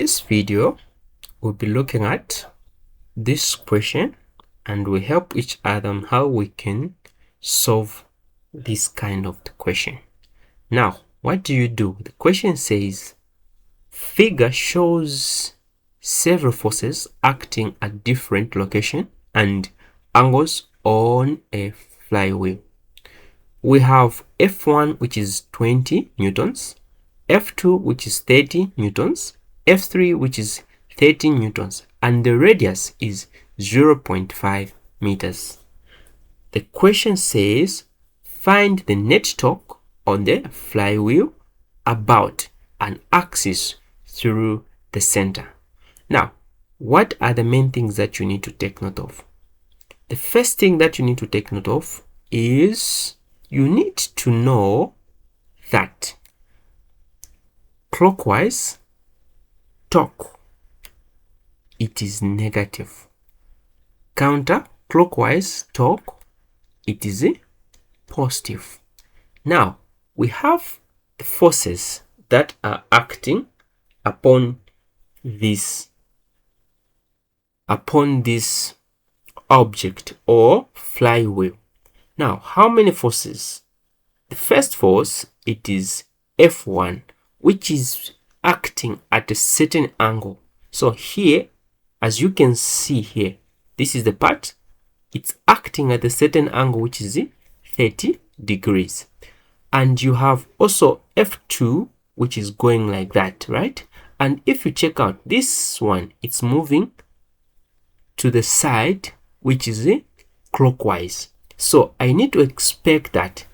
This video, we'll be looking at this question and we help each other on how we can solve this kind of the question. Now, what do? The question says, figure shows several forces acting at different location and angles on a flywheel. We have F1, which is 20 newtons, F2, which is 30 newtons, F3, which is 30 newtons, and the radius is 0.5 meters. The question says, find the net torque on the flywheel about an axis through the center. Now, what are the main things that you need to take note of? The first thing that you need to take note of is you need to know that clockwise torque, it is negative. Counterclockwise torque, it is positive. Now, we have the forces that are acting upon this object or flywheel. Now, how many forces? The first force, it is F1, which is acting at a certain angle. So here, as you can see here, this is the part, it's acting at a certain angle, which is 30 degrees. And you have also F2, which is going like that, right? And if you check out this one, it's moving to the side, which is clockwise. So I need to expect that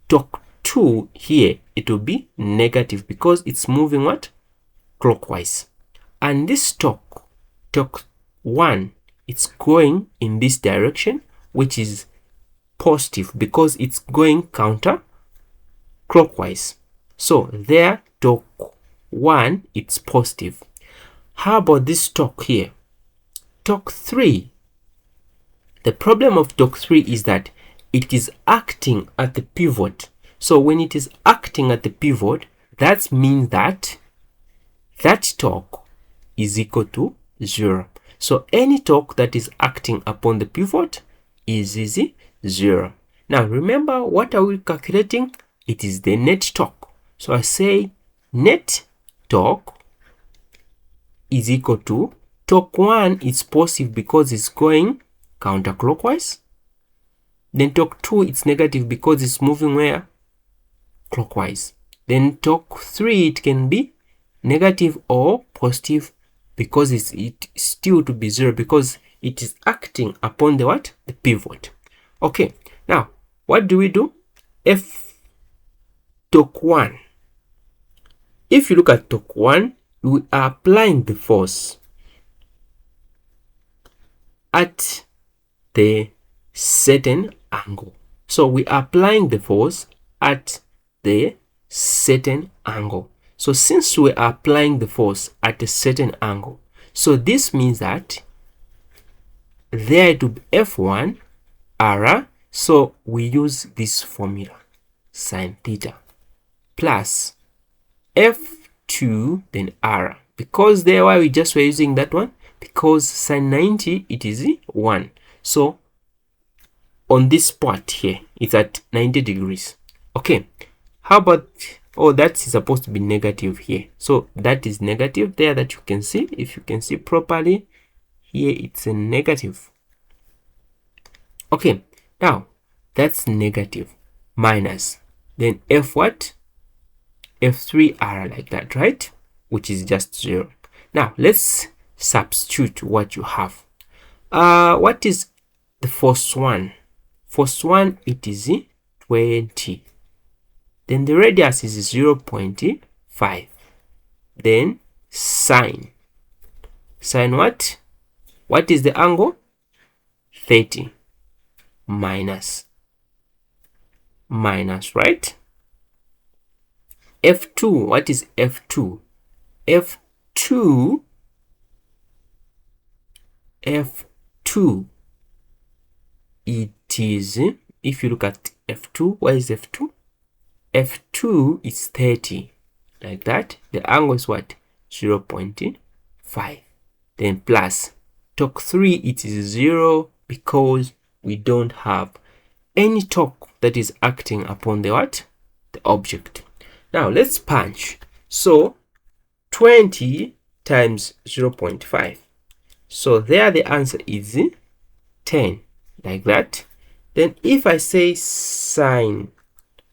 torque 2 here, it will be negative because it's moving what? Clockwise. And this torque 1, it's going in this direction, which is positive because it's going counterclockwise. So there, torque 1, it's positive. How about this torque here? Torque 3. The problem of torque 3 is that it is acting at the pivot. So when it is acting at the pivot, that means that that torque is equal to 0. So any torque that is acting upon the pivot is 0. Now remember, what are we calculating? It is the net torque. So I say net torque is equal to torque 1 is positive because it's going counterclockwise. Then torque 2, it's negative because it's moving where? Clockwise. Then torque 3, it can be negative or positive because it's still to be 0 because it is acting upon the what? The pivot. Okay, now what do? F torque 1. If you look at torque 1, we are applying the force at the certain angle. So we are applying the force at the certain angle. So since we are applying the force at a certain angle, so this means that there to be F1 R, so we use this formula, sine theta, plus F2 then R. Because there, why we just were using that one? Because sine 90, it is 1. So on this part here, it's at 90 degrees. Okay, how about, oh, that's supposed to be negative here. So that is negative there that you can see. If you can see properly, here it's a negative. Okay, now that's negative minus. Then F what? F3R like that, right? Which is just 0. Now let's substitute what you have. What is the first one? First one, it is 20. Then the radius is 0.5. Then sine. Sine what? What is the angle? 30 minus, right? F2, what is F2? F2, it is, if you look at F2, what is F2? F2 is 30, like that. The angle is what? 0.5. Then plus torque 3, it is 0 because we don't have any torque that is acting upon the what? The object. Now let's punch. So 20 times 0.5. So there the answer is 10, like that. Then if I say sine,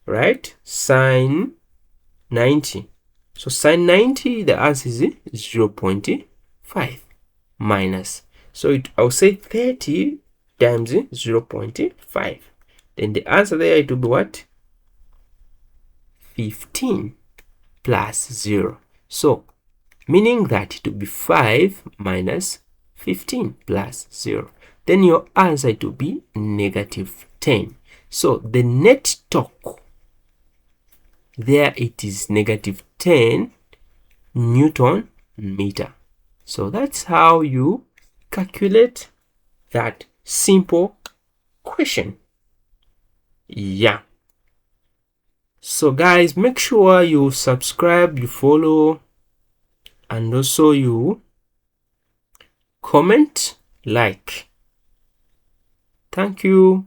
right? Sine 90. So sine 90, the answer is 0.5 minus. So I'll say 30 times 0.5. Then the answer there, it will be what? 15 plus 0. So meaning that it will be 5 minus 15 plus 0. Then your answer to be negative 10. So the net torque there, it is negative 10 Newton meter. So that's how you calculate that simple question. Yeah. So guys, make sure you subscribe, you follow, and also you comment, like. Thank you.